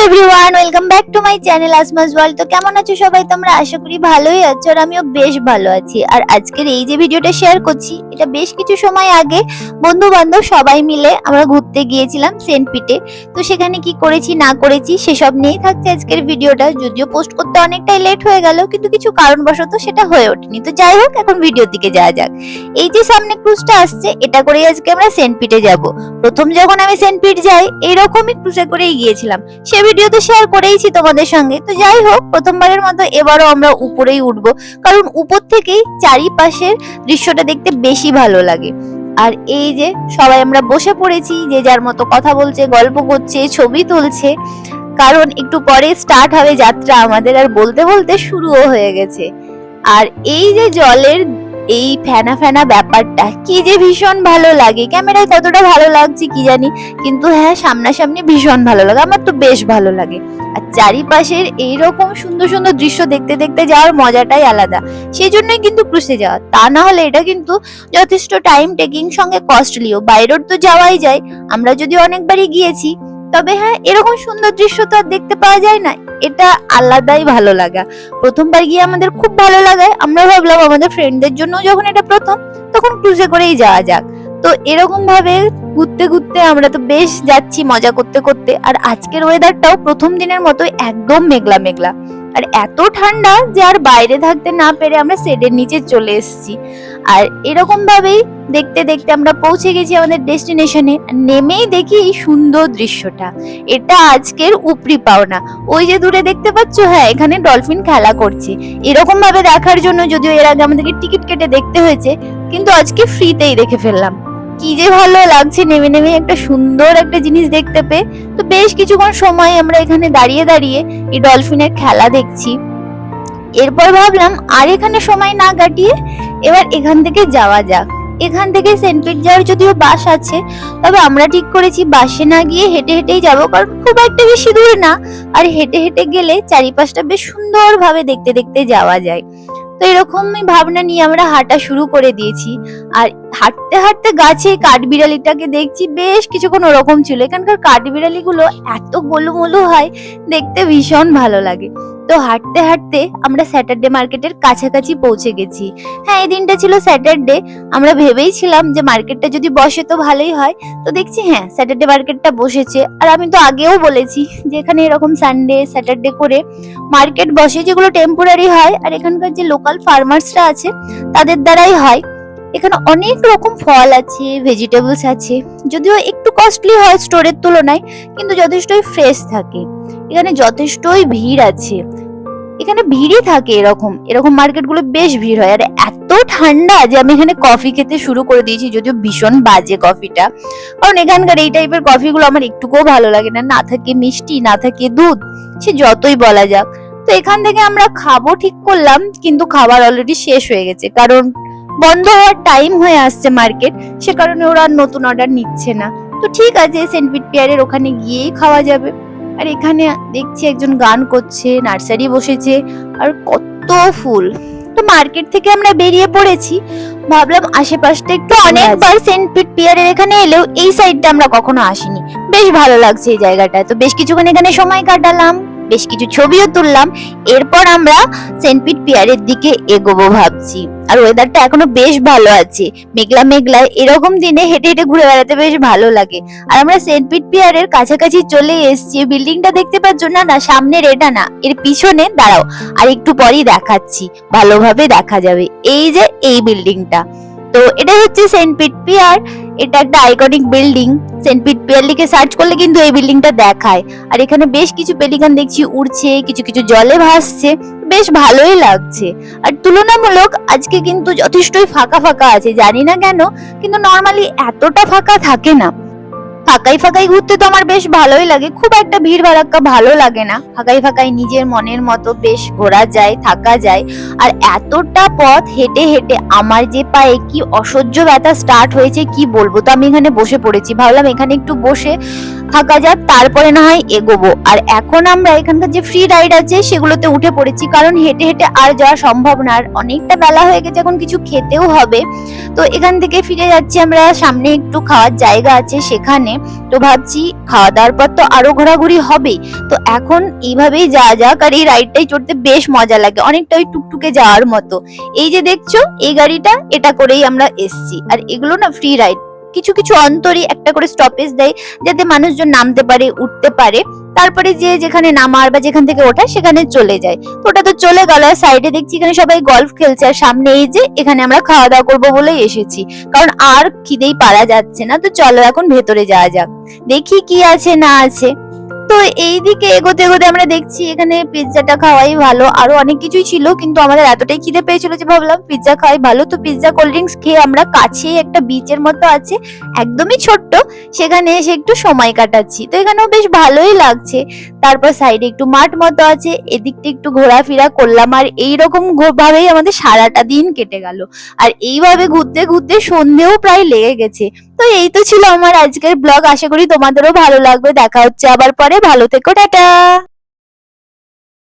Everyone, welcome back to my channel আসমাস world. তো কেমন আছো সবাই তোমরা? আশা করি ভালোই আছো, আর আমিও বেশ ভালো আছি। আর আজকের এই যে ভিডিওটা শেয়ার করছি, এটা বেশ কিছু সময় আগে বন্ধু বান্ধব সবাই মিলে আমরা ঘুরতে গিয়েছিলাম সেন্ট পিটে। তো সেখানে কি করেছি না করেছি সেসব নিয়েই থাকছে আজকের ভিডিওটা। যদিও পোস্ট করতে অনেকটাই লেট হয়ে গেল, কিন্তু কিছু কারণবশত সেটা হয়ে ওঠেনি। তো যাই হোক, এখন ভিডিওর দিকে যাওয়া যাক। এই যে সামনে ক্রুজটা আসছে, এটা করেই আজকে আমরা সেন্ট পিটে যাব। প্রথম যখন আমি সেন্ট পিট যাই, এইরকমই ক্রুজে করেই গিয়েছিলাম। সে ভিডিও তো শেয়ার করেইছি তোমাদের সঙ্গে। তো যাই হোক, প্রথমবারের মতো এবারও আমরা উপরেই উঠবো, কারণ উপর থেকেই চারিপাশের দৃশ্যটা দেখতে বেশি ভালো লাগে। আর এই যে সবাই আমরা বসে পড়েছি, যে যার মতো কথা বলছে, গল্প করছে, ছবি তুলছে, কারণ একটু পরে স্টার্ট হবে যাত্রা আমাদের। আর বলতে বলতে শুরুও হয়ে গেছে। আর এই যে জলের এই ফেনা ফেনা ব্যাপারটা কি যে ভীষণ ভালো লাগে। ক্যামেরায় কতটা ভালো লাগছে কি জানি, কিন্তু হ্যাঁ, সামনাসামনি ভীষণ ভালো লাগে। আমার তো বেশ ভালো লাগে। আর চারিপাশের এইরকম সুন্দর সুন্দর দৃশ্য দেখতে দেখতে যাওয়ার মজাটাই আলাদা। সেই জন্যই কিন্তু ক্রুজে যাওয়া। তা না হলে এটা কিন্তু যথেষ্ট টাইম টেকিং, সঙ্গে কস্টলিও। বাইরের তো যাওয়াই যায়, আমরা যদি অনেকবারই গিয়েছি। তবে হ্যাঁ, এরকম সুন্দর দৃশ্য তো আর দেখতে পাওয়া যায় না। এটা আলাদাই ভালো লাগা। প্রথমবার গিয়ে আমাদের খুব ভালো লাগায়। আমরা ভাবলাম আমাদের ফ্রেন্ডদের জন্য যখন এটা প্রথম, তখন ক্রুজে করেই যাওয়া যাক। তো এরকম ভাবে ঘুরতে ঘুরতে আমরা তো বেশ যাচ্ছি মজা করতে করতে। আর আজকের ওয়েদারটাও প্রথম দিনের মতোই একদম মেঘলা মেঘলা, আর এত ঠান্ডা যে আর বাইরে থাকতে না পেরে আমরা শেডের নিচে চলে এসেছি। আর এরকম ভাবেই দেখতে দেখতে আমরা পৌঁছে গেছি আমাদের ডেস্টিনেশনে। নেমেই দেখি এই সুন্দর দৃশ্যটা। এটা আজকের উপরি পাওনা। ওই যে দূরে দেখতে পাচ্ছ, হ্যাঁ, এখানে ডলফিন খেলা করছে। এরকম ভাবে দেখার জন্য যদিও এর আগে আমাদেরকে টিকিট কেটে দেখতে হয়েছে, কিন্তু আজকে ফ্রিতেই দেখে ফেললাম। কি যে ভালো লাগছে নেমে নেমে একটা সুন্দর একটা জিনিস দেখতে পেয়ে। তো বেশ কিছুক্ষণ সময় আমরা এখানে দাঁড়িয়ে দাঁড়িয়ে এই ডলফিনের খেলা দেখছি। এরপর ভাবলাম আর এখানে সময় না কাটিয়ে এবার এখান থেকে যাওয়া যাক। এখান থেকে সেন্ট পিট যাওয়ার যদিও বাস আছে, তবে আমরা ঠিক করেছি বাসে না গিয়ে হেঁটে হেঁটেই যাবো, কারণ খুব একটা বেশি দূরে না। আর হেঁটে হেঁটে গেলে চারিপাশটা বেশ সুন্দর ভাবে দেখতে দেখতে যাওয়া যায়। তো এরকমই ভাবনা নিয়ে আমরা হাঁটা শুরু করে দিয়েছি। আর হাঁটতে হাঁটতে গাছে কাঠবিড়ালিটাকে দেখছি। বেশ কিছুক্ষণ ওরকম ছিল। এখানকার কাঠবিড়ালি গুলো এত গোলুমলু হয়, দেখতে ভীষণ ভালো লাগে। তো হাঁটতে হাঁটতে আমরা স্যাটারডে মার্কেটের কাছাকাছি পৌঁছে গেছি। হ্যাঁ, এই দিনটা ছিল স্যাটারডে। আমরা ভেবেইছিলাম যে মার্কেটটা যদি বসে তো ভালোই হয়। তো দেখছি হ্যাঁ, স্যাটারডে মার্কেটটা বসেছে। আর আমি তো আগেও বলেছি যে এখানে এরকম সানডে স্যাটারডে করে মার্কেট বসে, যেগুলো টেম্পোরারি হয়। আর এখানকার যে লোকাল ফার্মার্সরা আছে তাদের দ্বারাই হয়। এখানে অনেক রকম ফল আছে, ভেজিটেবলস আছে। যদিও একটু কস্টলি হয় স্টোরের তুলনায়, কিন্তু যথেষ্টই ফ্রেশ থাকে। এখানে যথেষ্টই ভিড় আছে। এখানে ভিড়ই থাকে, এরকম এরকম মার্কেট গুলো বেশ ভিড় হয়। আর এত ঠান্ডা যে আমি এখানে কফি খেতে শুরু করে দিয়েছি, যদিও ভীষণ বাজে কফিটা। কারণ এখানকার এই টাইপের কফি গুলো আমার একটুকুও ভালো লাগে না। না থাকে মিষ্টি, না থাকে দুধ, সে যতই বলা যাক। তো এখান থেকে আমরা খাবো ঠিক করলাম, কিন্তু খাবার অলরেডি শেষ হয়ে গেছে, কারণ বন্ধ হওয়ার টাইম হয়ে আসছে মার্কেট। সে কারণে ওরা নতুন অর্ডার নিচ্ছে না। তো ঠিক আছে, সেন্ট পিট পিয়ারের ওখানে গিয়েই খাওয়া যাবে। আর এখানে দেখছি একজন গান করছে, নার্সারি বসেছে, আর কত ফুল। তো মার্কেট থেকে আমরা বেরিয়ে পড়েছি। ভাবলাম আশেপাশটা একটু, অনেকবার সেন্ট পিট পিয়ারের এখানে এলেও এই সাইডটা আমরা কখনো আসিনি। বেশ ভালো লাগছে এই জায়গাটা। তো বেশ কিছুক্ষণ এখানে সময় কাটালাম, বেশ কিছু ছবিও তুললাম। এরপর আমরা সেন্ট পিট পিয়ারের দিকে এগোবো ভাবছি। আর ওয়েদারটা এখনো বেশ ভালো আছে, মেঘলা মেঘলা। এরকম দিনে হেঁটে হেঁটে ঘুরে বেড়াতে বেশ ভালো লাগে। আর আমরা সেন্ট পিট পিয়ারের কাছাকাছি চলে এসেছি। বিল্ডিংটা দেখতে পাচ্ছ না? না, সামনের এটা না, এর পিছনে দাঁড়াও, আর একটু পরেই দেখাচ্ছি, ভালোভাবে দেখা যাবে। এই যে এই বিল্ডিংটা, তো এটা হচ্ছে সেন্ট পিট পিয়ার। এটা একটা আইকনিক বিল্ডিং। সেন্ট পিট পিয়ার লিখে সার্চ করলে কিন্তু এই বিল্ডিংটা দেখায়। আর এখানে বেশ কিছু পেলিকান দেখছি উড়ছে, কিছু কিছু জলে ভাসছে। বেশ ভালোই লাগছে। আর তুলনামূলক আজকে কিন্তু যথেষ্টই ফাঁকা ফাঁকা আছে। জানি না কেন, কিন্তু নর্মালি এতটা ফাঁকা থাকে না। ফাঁকাই ফাঁকাই ঘুরতে তো আমার বেশ ভালোই লাগে। খুব একটা ভিড় ভাড়াক্কা ভালো লাগে না। ফাঁকাই ফাঁকাই নিজের মনের মতো বেশ ঘোরা যায়, থাকা যায়। আর এতটা পথ হেঁটে হেঁটে আমার যে পায়ে কি অসহ্য ব্যথা স্টার্ট হয়েছে কি বলবো। তো আমি এখানে বসে পড়েছি, ভাবলাম এখানে একটু বসে থাকা যাক, তারপরে না হয় এগোবো। আর এখন আমরা এখানকার যে ফ্রি রাইড আছে সেগুলোতে উঠে পড়েছি, কারণ হেঁটে হেঁটে আর যাওয়া সম্ভব না। আর অনেকটা বেলা হয়ে গেছে, এখন কিছু খেতেও হবে। তো এখান থেকে ফিরে যাচ্ছি আমরা। সামনে একটু খাওয়ার জায়গা আছে সেখানে। তো ভাবছি খাওয়া দাওয়ার পর তো আরো ঘোরাঘুরি হবেই, তো এখন এইভাবেই যাওয়া যাক। আর এই রাইডটাই চড়তে বেশ মজা লাগে, অনেকটা ওই টুকটুকে যাওয়ার মতো। এই যে দেখছো এই গাড়িটা, এটা করেই আমরা এসছি। আর এগুলো না ফ্রি রাইড, কিছু কিছু অন্তরই একটা করে স্টপেজ দেয় যাতে মানুষজন নামতে পারে, উঠতে পারে, তারপরে যে যেখানে নামার বা যেখান থেকে ওঠা সেখানে চলে যায়। তো ওটা তো চলে গেল। সাইডে দেখছি এখানে সবাই গলফ খেলছে, আর সামনে এই যে এখানে আমরা খাওয়া দাওয়া করবো বলেই এসেছি, কারণ আর খিদেই পারা যাচ্ছে না। তো চলো এখন ভেতরে যাওয়া যাক, দেখি কি আছে না আছে। তো এইদিকে এগোতে এগোতে আমরা দেখছি এখানে পিৎজাটা খাওয়াই ভালো, আরো অনেক কিছুই ছিল, কিন্তু আমাদের এতটাই খিদে পেয়েছিল যে ভাবলাম পিৎজা খাওয়াই ভালো। তো পিৎজা কোল্ড ড্রিঙ্কস খেয়ে আমরা কাছেই একটা বিচের মতো আছে, একদমই ছোট্ট, সেখানে এসে একটু সময় কাটাচ্ছি। তো এখানেও বেশ ভালোই লাগছে। তারপর সাইডে একটু মাঠ মতো আছে, এদিকটা একটু ঘোরাফেরা করলাম, আর এইরকম ভাবেই আমাদের সারাটা দিন কেটে গেল। আর এইভাবে ঘুরতে ঘুরতে সন্ধেও প্রায় লেগে গেছে। তো এই তো ছিল আমার আজকের ব্লগ, আশা করি তোমাদেরও ভালো লাগবে। দেখা হচ্ছে আবার পরে, ভালো থেকো, টাটা।